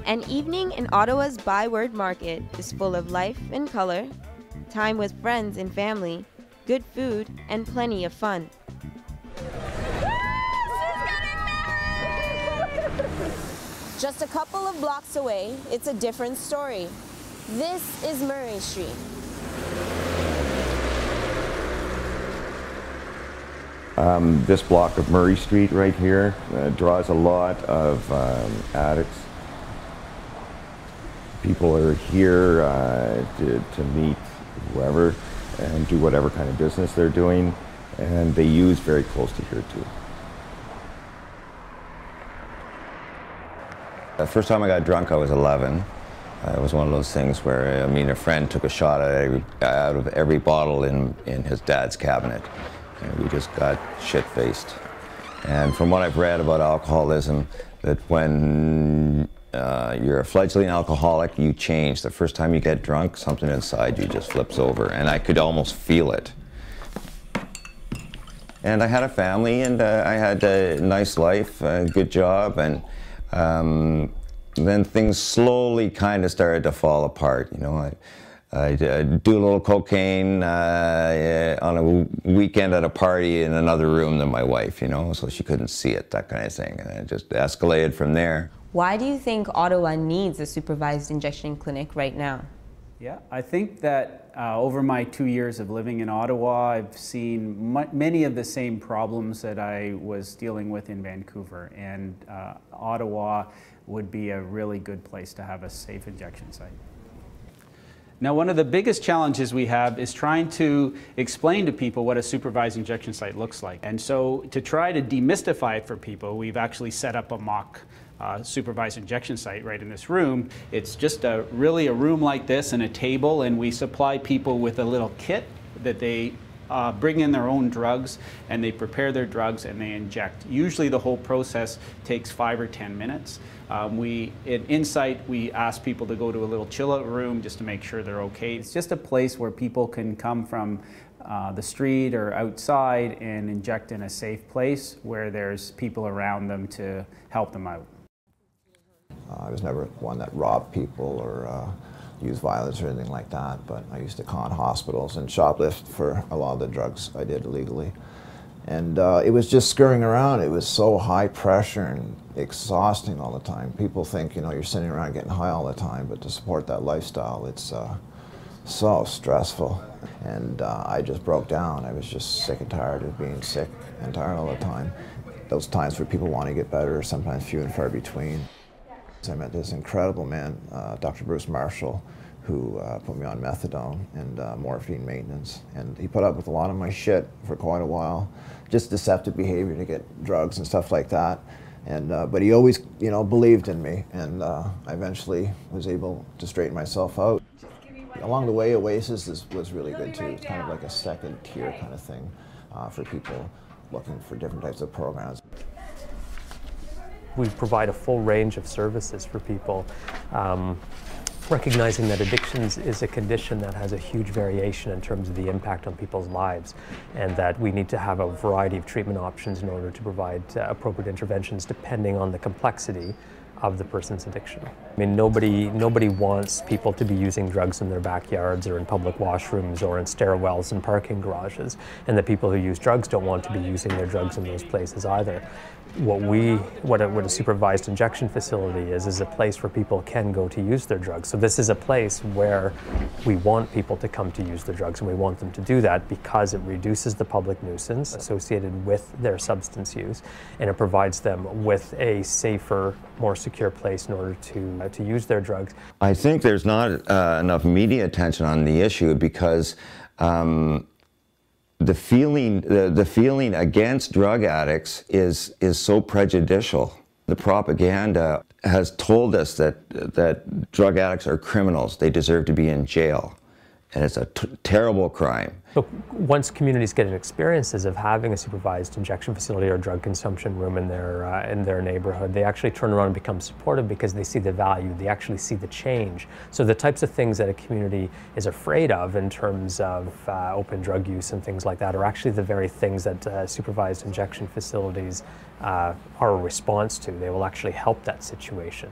An evening in Ottawa's Byward Market is full of life and color, time with friends and family, good food, and plenty of fun. Just a couple of blocks away, it's a different story. This is Murray Street. This block of Murray Street right here draws a lot of addicts. People are here to meet whoever and do whatever kind of business they're doing, and they use very close to here too. The first time I got drunk, I was 11. It was one of those things where, a friend took a shot out of every bottle in his dad's cabinet. And we just got shit-faced. And from what I've read about alcoholism, that when you're a fledgling alcoholic, you change. The first time you get drunk, something inside you just flips over, and I could almost feel it. And I had a family, and I had a nice life, a good job, and then things slowly kind of started to fall apart. I do a little cocaine on a weekend at a party in another room than my wife, so she couldn't see it, that kind of thing. And it just escalated from there. Why do you think Ottawa needs a supervised injection clinic right now? Yeah, I think that over my 2 years of living in Ottawa, I've seen many of the same problems that I was dealing with in Vancouver. And Ottawa would be a really good place to have a safe injection site. Now, one of the biggest challenges we have is trying to explain to people what a supervised injection site looks like. And so to try to demystify it for people, we've actually set up a mock supervised injection site right in this room. It's just really a room like this and a table, and we supply people with a little kit that they bring in their own drugs, and they prepare their drugs and they inject. Usually the whole process takes 5 or 10 minutes. Inside, we ask people to go to a little chill out room just to make sure they're okay. It's just a place where people can come from the street or outside and inject in a safe place where there's people around them to help them out. I was never one that robbed people or used violence or anything like that, but I used to con hospitals and shoplift for a lot of the drugs I did illegally. And it was just scurrying around. It was so high pressure and exhausting all the time. People think, you're sitting around getting high all the time, but to support that lifestyle, it's so stressful. And I just broke down. I was just sick and tired of being sick and tired all the time. Those times where people want to get better are sometimes few and far between. I met this incredible man, Dr. Bruce Marshall, who put me on methadone and morphine maintenance. And he put up with a lot of my shit for quite a while, just deceptive behavior to get drugs and stuff like that. And but he always, believed in me, and I eventually was able to straighten myself out. Along the way, Oasis was really good too. It's kind of like a second tier kind of thing for people looking for different types of programs. We provide a full range of services for people, recognizing that addictions is a condition that has a huge variation in terms of the impact on people's lives, and that we need to have a variety of treatment options in order to provide appropriate interventions depending on the complexity of the person's addiction. Nobody wants people to be using drugs in their backyards or in public washrooms or in stairwells and parking garages, and the people who use drugs don't want to be using their drugs in those places either. What a supervised injection facility is a place where people can go to use their drugs. So this is a place where we want people to come to use their drugs, and we want them to do that because it reduces the public nuisance associated with their substance use, and it provides them with a safer, more secure place in order to use their drugs. I think there's not enough media attention on the issue because the feeling against drug addicts is so prejudicial. The propaganda has told us that drug addicts are criminals. They deserve to be in jail. And it's a terrible crime. Look, once communities get experiences of having a supervised injection facility or drug consumption room in their neighborhood, they actually turn around and become supportive because they see the value, they actually see the change. So the types of things that a community is afraid of in terms of open drug use and things like that are actually the very things that supervised injection facilities are a response to. They will actually help that situation.